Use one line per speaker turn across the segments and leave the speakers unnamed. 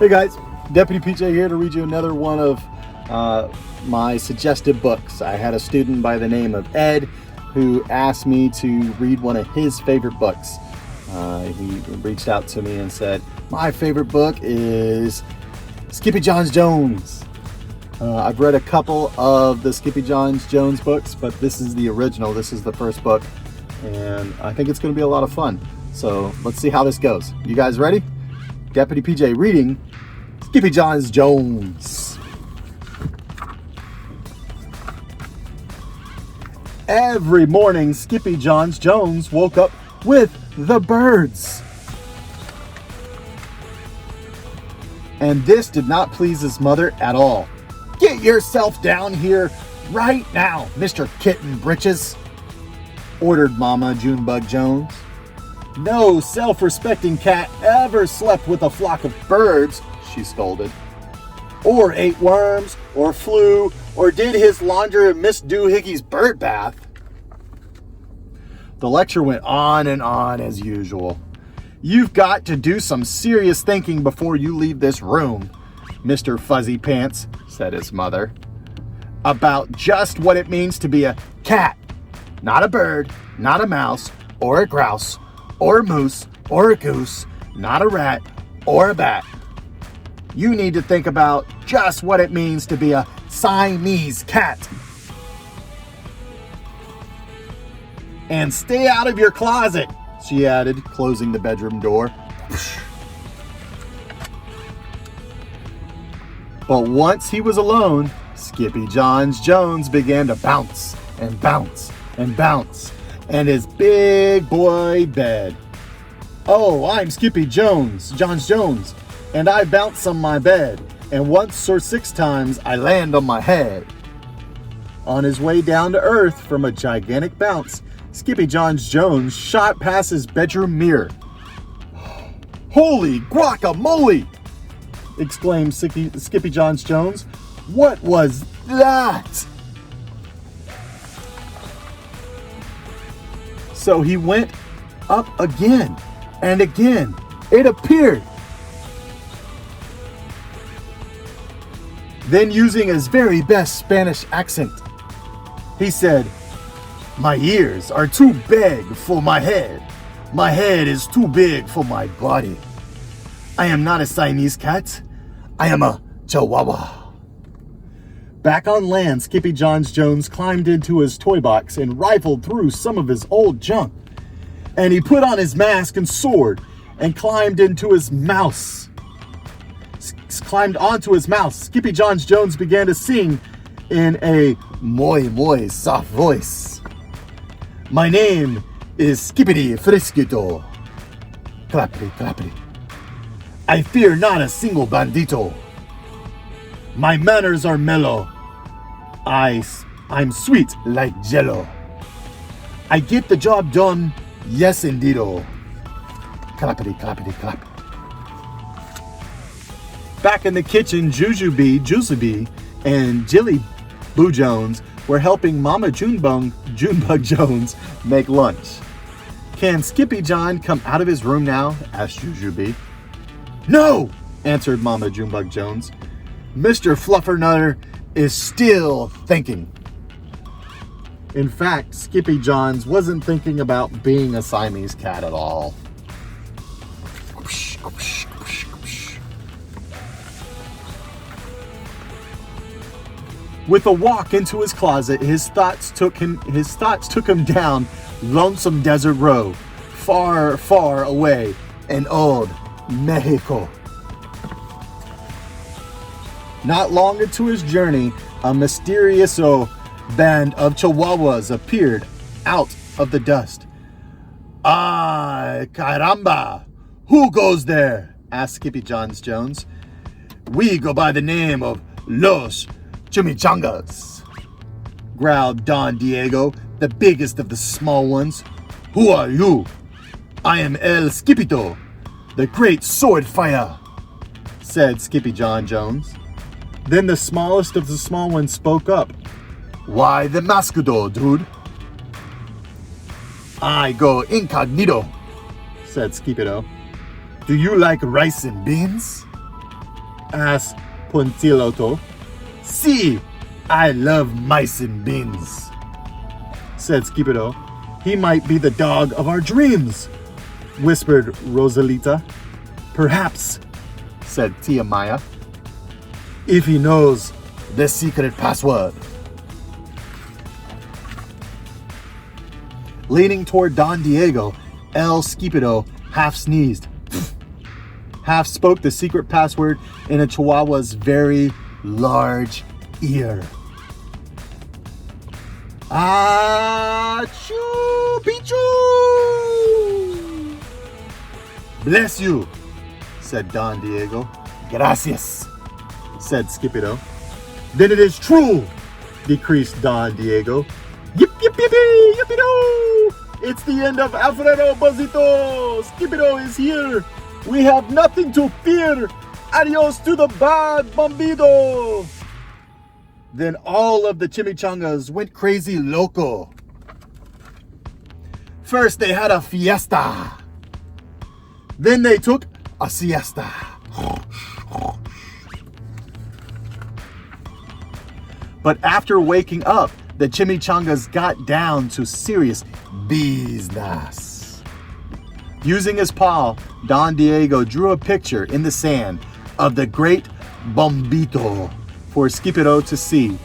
Hey guys, Deputy PJ here to read you another one of my suggested books. I had a student by the name of Ed who asked me to read one of his favorite books. He reached out to me and said, my favorite book is SkippyJon Jones. I've read a couple of the SkippyJon Jones books, but this is the original. This is the first book, and I think it's going to be a lot of fun. So let's see how this goes. You guys ready? Deputy PJ reading SkippyJon Jones. Every morning, SkippyJon Jones woke up with the birds. And this did not please his mother at all. Get yourself down here right now, Mr. Kitten Britches, ordered Mama Junebug Jones. No self-respecting cat ever slept with a flock of birds, she scolded, or ate worms, or flew, or did his laundry in Miss Doohickeys bird bath. The lecture went on and on as usual. You've got to do some serious thinking before you leave this room, Mr. Fuzzy Pants, said his mother, about just what it means to be a cat, not a bird, not a mouse, or a grouse, or a moose, or a goose, not a rat, or a bat. You need to think about just what it means to be a Siamese cat. And stay out of your closet, she added, closing the bedroom door. But once he was alone, SkippyJon Jones began to bounce and bounce and bounce and his big boy bed. Oh, I'm SkippyJon Jones, and I bounce on my bed, and once or 6 times I land on my head. On his way down to earth from a gigantic bounce, SkippyJon Jones shot past his bedroom mirror. Holy guacamole! Exclaimed SkippyJon Jones. What was that? So he went up again, and again it appeared. Then, using his very best Spanish accent, he said, my ears are too big for my head. My head is too big for my body. I am not a Siamese cat. I am a Chihuahua. Back on land, SkippyJon Jones climbed into his toy box and rifled through some of his old junk. And he put on his mask and sword and climbed onto his mouse. SkippyJon Jones began to sing in a muy soft voice. My name is Skippity Frisquito. Clappity, clappity. I fear not a single bandito. My manners are mellow. I'm sweet like jello. I get the job done, yes indeedo. Clappity, clappity, clap. Back in the kitchen, Jujubee, and Jilly Boo Jones were helping Mama Junebug Jones make lunch. Can SkippyJon come out of his room now? Asked Jujubee. No, answered Mama Junebug Jones. Mr. Fluffernutter is still thinking. In fact, SkippyJon wasn't thinking about being a Siamese cat at all. With a walk into his closet, his thoughts took him down Lonesome Desert Road, far, far away in old Mexico. Not long into his journey, a mysterious band of Chihuahuas appeared out of the dust. Ah, caramba! Who goes there? Asked SkippyJon Jones. We go by the name of Los Chimichangas, growled Don Diego, the biggest of the small ones. Who are you? I am El Skippito, the great sword fire, said SkippyJon Jones. Then the smallest of the small ones spoke up. Why the Mascudo, dude? I go incognito, said Skippito. Do you like rice and beans? asked Puntiloto. See, I love mice and beans, said Skipito. He might be the dog of our dreams, whispered Rosalita. Perhaps, said Tia Maya, if he knows the secret password. Leaning toward Don Diego, El Skipito half sneezed, half spoke the secret password in a Chihuahua's very large ear. Achoo, Pichu! Bless you, said Don Diego. Gracias, said Skipito. Then it is true, decreased Don Diego. Yip, yip, yip, yip, yip, it's the end of Alfredo Bozito. Skipito is here. We have nothing to fear. Adios to the bad Bombido. Then all of the chimichangas went crazy loco. First they had a fiesta. Then they took a siesta. But after waking up, the chimichangas got down to serious business. Using his paw, Don Diego drew a picture in the sand of the great Bombito for Skipito to see.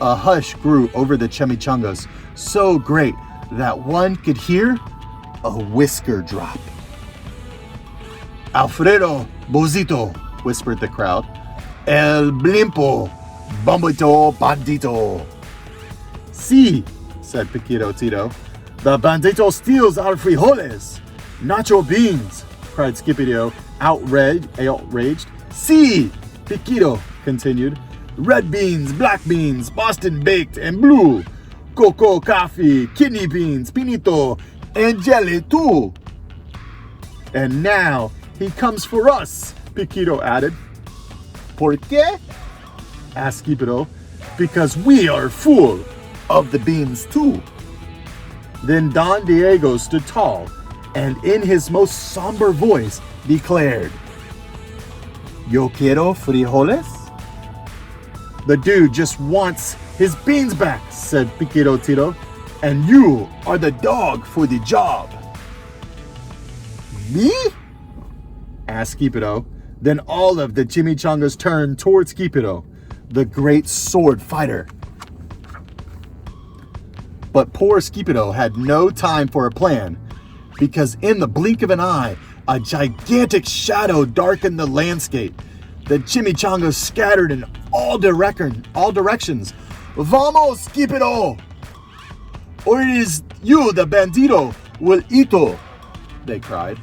A hush grew over the chimichangas, so great that one could hear a whisker drop. Alfredo Bozito, whispered the crowd. El Blimpo, Bombito Bandito. See, said Piquito Tito. The bandito steals our frijoles. Nacho beans, cried Skipito, outraged. See, Piquito continued. Red beans, black beans, Boston baked and blue. Cocoa coffee, kidney beans, pinito, and jelly too. And now he comes for us, Piquito added. ¿Por qué? asked Skipito. Because we are full of the beans too. Then Don Diego stood tall and in his most somber voice declared, Yo quiero frijoles? The dude just wants his beans back, said Piquito Tito, and you are the dog for the job. Me? asked Skipito. Then all of the chimichangas turned towards Skipito, the great sword fighter. But poor Skipito had no time for a plan, because in the blink of an eye, a gigantic shadow darkened the landscape. The chimichangas scattered in all directions. Vamos, Skipito! Or it is you, the bandito, will ito, they cried.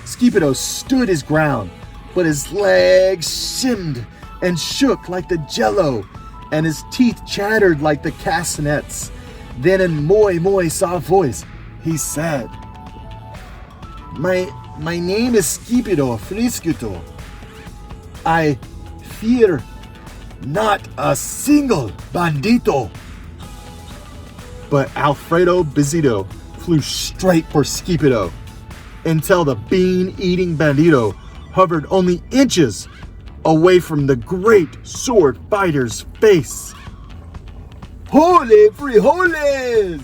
Skipito stood his ground, but his legs shimmed and shook like the jello, and his teeth chattered like the castanets. Then in muy soft voice, he said, My name is Skipito Frisquito. I fear not a single bandito. But Alfredo Bozito flew straight for Skipito until the bean-eating bandito hovered only inches away from the great sword fighter's face. Holy frijoles!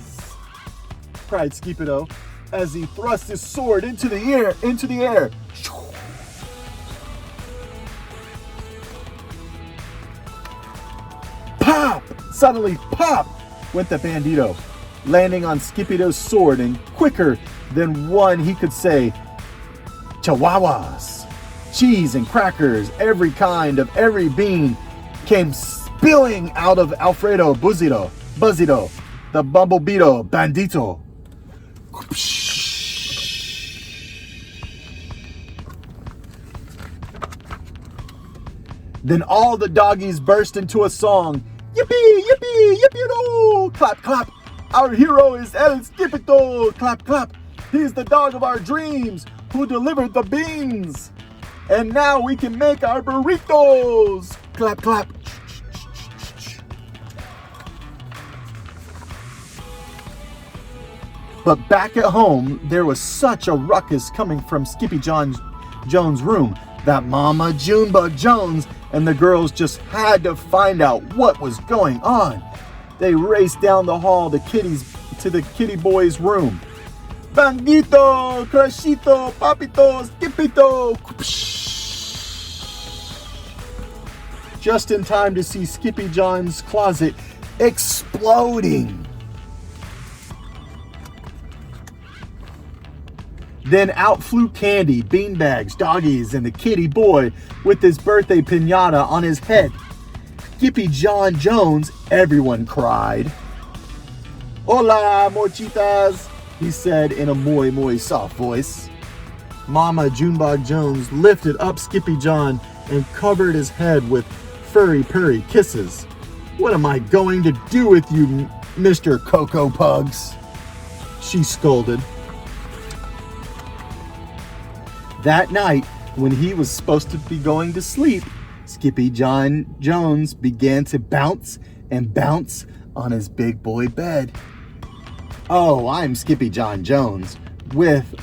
cried Skipito as he thrust his sword into the air. Pop! Suddenly, pop! went the bandito, landing on Skipito's sword, and quicker than one he could say, Chihuahuas, cheese and crackers, every kind of every bean came spilling out of Alfredo Bozito, the Bumblebito Bandito. Then all the doggies burst into a song. Yippee, yippee, yippee-doo! Clap, clap. Our hero is El Skipito. Clap, clap. He's the dog of our dreams who delivered the beans. And now we can make our burritos. Clap, clap. But back at home, there was such a ruckus coming from SkippyJon's room that Mama Junebug Jones and the girls just had to find out what was going on. They raced down the hall to the kitty boy's room. Banguito, Crashito, Papito, Skippito. Just in time to see SkippyJon's closet exploding. Then out flew Candy, beanbags, doggies, and the kitty boy with his birthday piñata on his head. SkippyJon Jones, everyone cried. Hola, morchitas, he said in a muy soft voice. Mama Junebug Jones lifted up SkippyJon and covered his head with furry purry kisses. What am I going to do with you, Mr. Cocoa Pugs? She scolded. That night, when he was supposed to be going to sleep, SkippyJon Jones began to bounce and bounce on his big boy bed. Oh, I'm SkippyJon Jones with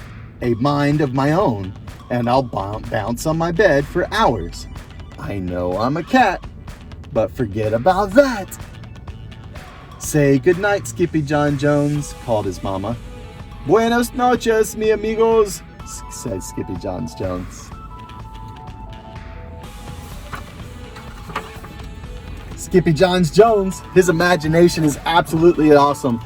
a mind of my own, and I'll bounce on my bed for hours. I know I'm a cat, but forget about that. Say goodnight, SkippyJon Jones, called his mama. Buenas noches, mi amigos, said SkippyJon Jones. SkippyJon Jones, his imagination is absolutely awesome.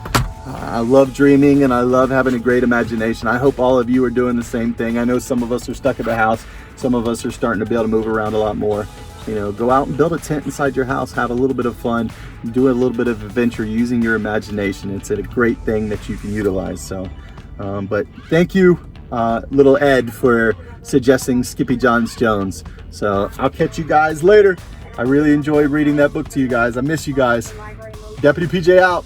I love dreaming and I love having a great imagination. I hope all of you are doing the same thing. I know some of us are stuck at the house. Some of us are starting to be able to move around a lot more. You know, go out and build a tent inside your house, have a little bit of fun, do a little bit of adventure using your imagination. It's a great thing that you can utilize. So, but thank you, little Ed, for suggesting SkippyJon Jones. So I'll catch you guys later. I really enjoyed reading that book to you guys. I miss you guys. Deputy PJ out.